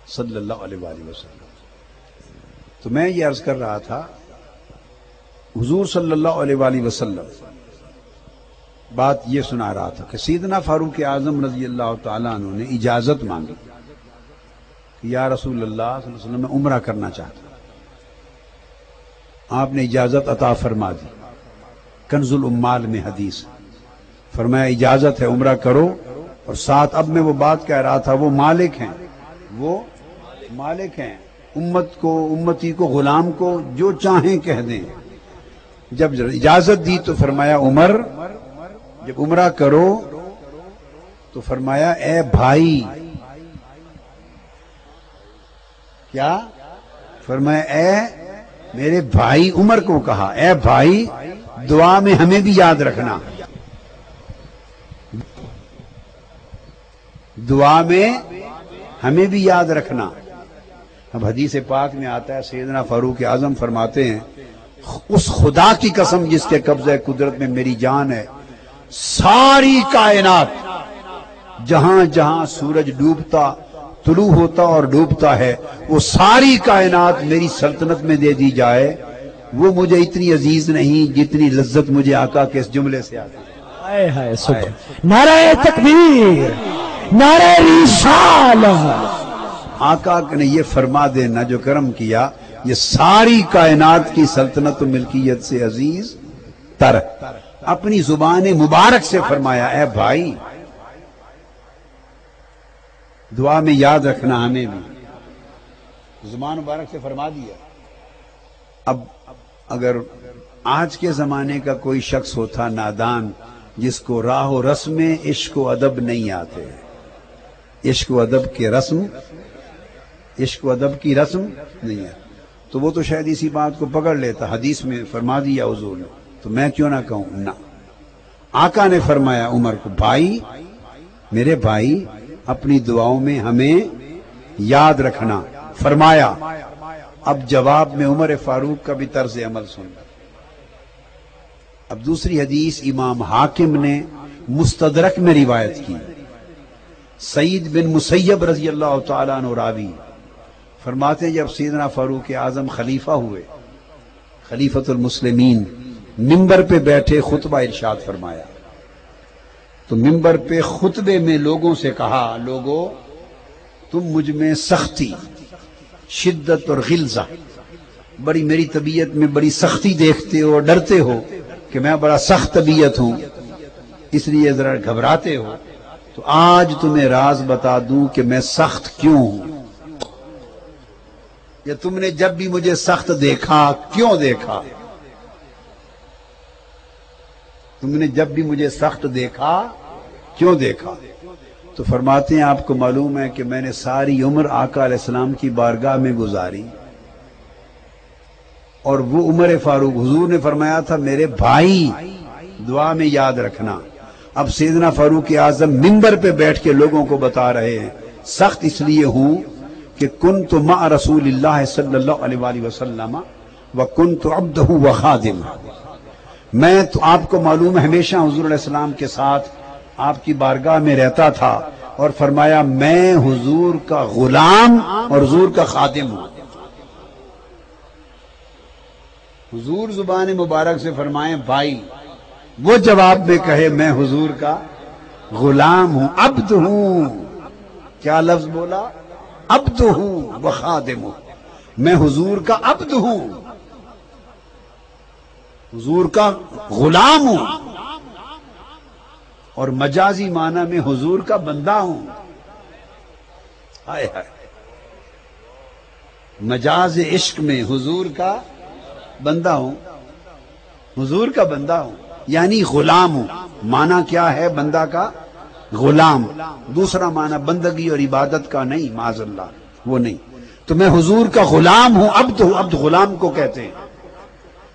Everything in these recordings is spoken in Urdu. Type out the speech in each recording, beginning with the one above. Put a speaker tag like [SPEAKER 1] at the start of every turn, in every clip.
[SPEAKER 1] صلی اللہ علیہ وآلہ وسلم۔ تو میں یہ عرض کر رہا تھا، حضور صلی اللہ علیہ وآلہ وسلم بات یہ سنا رہا تھا کہ سیدنا فاروق اعظم رضی اللہ تعالیٰ عنہ نے اجازت مانگی کہ یا رسول اللہ صلی اللہ علیہ وسلم میں عمرہ کرنا چاہتا ہوں۔ آپ نے اجازت عطا فرما دی۔ کنز الامال میں حدیث فرمایا اجازت ہے عمرہ کرو، اور ساتھ اب میں وہ بات کہہ رہا تھا، وہ مالک ہیں، وہ مالک ہیں امتی کو غلام کو جو چاہیں کہہ دیں۔ جب اجازت دی تو فرمایا عمر جب عمرہ کرو تو فرمایا اے بھائی، کیا فرمایا اے میرے بھائی، عمر کو کہا اے بھائی دعا میں ہمیں بھی یاد رکھنا، دعا میں ہمیں بھی یاد رکھنا۔ اب حدیث پاک میں آتا ہے سیدنا فاروق اعظم فرماتے ہیں اس خدا کی قسم جس کے قبضہ قدرت میں میری جان ہے، ساری کائنات جہاں جہاں سورج ڈوبتا طلوع ہوتا اور ڈوبتا ہے وہ ساری کائنات میری سلطنت میں دے دی جائے، وہ مجھے اتنی عزیز نہیں جتنی لذت مجھے آقا کے اس جملے سے آتی ہے۔
[SPEAKER 2] نعرہ تکبیر، نعرہ رسالت۔
[SPEAKER 1] آقا نے یہ فرما دینا جو کرم کیا، یہ ساری کائنات کی سلطنت و ملکیت سے عزیز تر، اپنی زبان مبارک سے فرمایا اے بھائی دعا میں یاد رکھنا ہمیں بھی، زبان مبارک سے فرما دیا۔ اب اگر آج کے زمانے کا کوئی شخص ہوتا نادان جس کو راہ و رسم عشق و ادب نہیں آتے، عشق و ادب کی رسم نہیں ہے، تو وہ تو شاید اسی بات کو پکڑ لیتا، حدیث میں فرما دیا حضور نے تو میں کیوں نہ کہوں۔ نہ، آقا نے فرمایا عمر کو بھائی، میرے بھائی اپنی دعاؤں میں ہمیں یاد رکھنا فرمایا۔ اب جواب میں عمر فاروق کا بھی طرز عمل سن۔ اب دوسری حدیث امام حاکم نے مستدرک میں روایت کی، سعید بن مسیب رضی اللہ تعالیٰ عنہ راوی فرماتے ہیں جب سیدنا فاروق اعظم خلیفہ ہوئے، خلیفۃ المسلمین، ممبر پہ بیٹھے خطبہ ارشاد فرمایا، تو ممبر پہ خطبے میں لوگوں سے کہا لوگو تم مجھ میں سختی، شدت اور غلظہ، بڑی میری طبیعت میں بڑی سختی دیکھتے ہو، ڈرتے ہو کہ میں بڑا سخت طبیعت ہوں اس لیے ذرا گھبراتے ہو، تو آج تمہیں راز بتا دوں کہ میں سخت کیوں ہوں، یا تم نے جب بھی مجھے سخت دیکھا کیوں دیکھا، تم نے جب بھی مجھے سخت دیکھا کیوں دیکھا؟ تو فرماتے ہیں آپ کو معلوم ہے کہ میں نے ساری عمر آقا علیہ السلام کی بارگاہ میں گزاری، اور وہ عمر فاروق حضور نے فرمایا تھا میرے بھائی دعا میں یاد رکھنا۔ اب سیدنا فاروق اعظم ممبر پہ بیٹھ کے لوگوں کو بتا رہے ہیں سخت اس لیے ہوں کہ کنت مع رسول اللہ صلی اللہ علیہ وآلہ وسلم وکنت عبدہ وخادمہ، میں تو آپ کو معلوم ہے ہمیشہ حضور علیہ السلام کے ساتھ آپ کی بارگاہ میں رہتا تھا، اور فرمایا میں حضور کا غلام اور حضور کا خادم ہوں۔ حضور زبان مبارک سے فرمائیں بھائی، وہ جواب میں کہے میں حضور کا غلام ہوں، عبد ہوں۔ کیا لفظ بولا؟ عبد ہوں وخادم ہوں، میں حضور کا عبد ہوں، حضور کا غلام ہوں، اور مجازی معنی میں حضور کا بندہ ہوں۔ ہائے ہائے، مجاز عشق میں حضور کا بندہ ہوں، حضور کا بندہ ہوں یعنی غلام ہوں۔ معنی کیا ہے بندہ کا؟ غلام۔ دوسرا معنی بندگی اور عبادت کا نہیں، معاذ اللہ، وہ نہیں۔ تو میں حضور کا غلام ہوں، عبد ہوں، عبد غلام کو کہتے ہیں،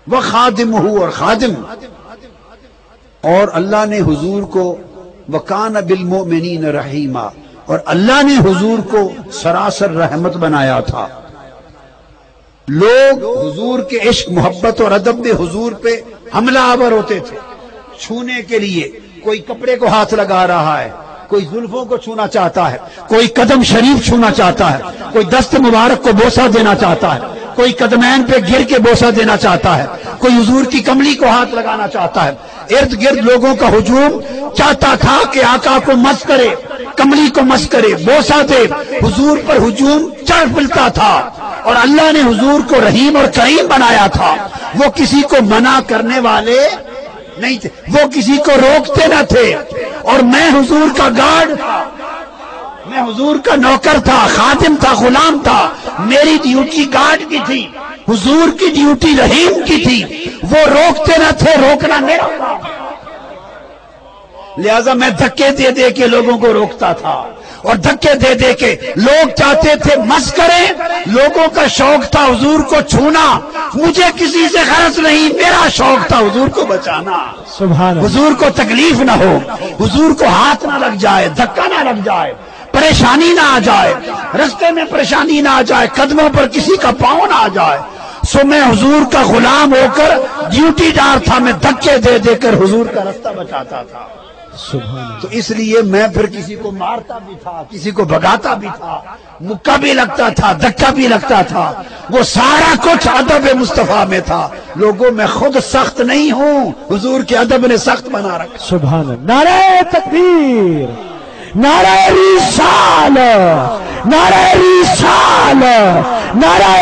[SPEAKER 1] وہ خادم ہوں اور خادم، اور اللہ نے حضور کو وَكَانَ بِالْمُؤْمِنِينَ رَحِيمًا، اور اللہ نے حضور کو سراسر رحمت بنایا تھا۔ لوگ حضور کے عشق محبت اور ادب میں حضور پہ حملہ آور ہوتے تھے چھونے کے لیے، کوئی کپڑے کو ہاتھ لگا رہا ہے، کوئی زلفوں کو چھونا چاہتا ہے، کوئی قدم شریف چھونا چاہتا ہے،
[SPEAKER 2] کوئی دست مبارک کو بوسہ دینا چاہتا ہے، کوئی قدمین پہ گر کے بوسہ دینا چاہتا ہے، کوئی حضور کی کملی کو ہاتھ لگانا چاہتا ہے۔ ارد گرد لوگوں کا ہجوم چاہتا تھا کہ آقا کو مس کرے، کملی کو مس کرے، بوسہ دے۔ حضور پر ہجوم چڑھ ملتا تھا، اور اللہ نے حضور کو رحیم اور کریم بنایا تھا۔ وہ کسی کو منع کرنے والے نہیں تھے، وہ کسی کو روکتے نہ تھے، اور میں حضور کا گارڈ تھا، میں حضور کا نوکر تھا، خادم تھا، غلام تھا۔ میری ڈیوٹی گارڈ کی تھی، حضور کی ڈیوٹی رحیم کی تھی۔ وہ روکتے نہ تھے، روکنا میرا کام، لہذا میں دھکے دے دے کے لوگوں کو روکتا تھا، اور دھکے دے دے کے لوگ چاہتے تھے مس کریں۔ لوگوں کا شوق تھا حضور کو چھونا، مجھے کسی سے غرض نہیں، میرا شوق تھا حضور کو بچانا،
[SPEAKER 3] سبحان اللہ۔
[SPEAKER 2] حضور کو تکلیف نہ ہو، حضور کو ہاتھ نہ لگ جائے، دھکا نہ لگ جائے، پریشانی نہ آ جائے، رستے میں پریشانی نہ آ جائے، قدموں پر کسی کا پاؤں نہ آ جائے۔ سو میں حضور کا غلام ہو کر ڈیوٹی دار تھا، میں دھکے دے دے کر حضور کا رستہ بچاتا تھا۔ تو اس لیے میں پھر کسی کو مارتا بھی تھا، کسی کو بھگاتا بھی تھا، مکہ بھی لگتا تھا، دھکا بھی لگتا تھا، وہ سارا کچھ ادب مصطفیٰ میں تھا۔ لوگوں میں خود سخت نہیں ہوں، حضور کے ادب نے سخت بنا رکھا۔
[SPEAKER 3] سبحان اللہ۔ نعرہ تکبیر، نعرہ رسالہ، نعرہ رسالہ، نعرہ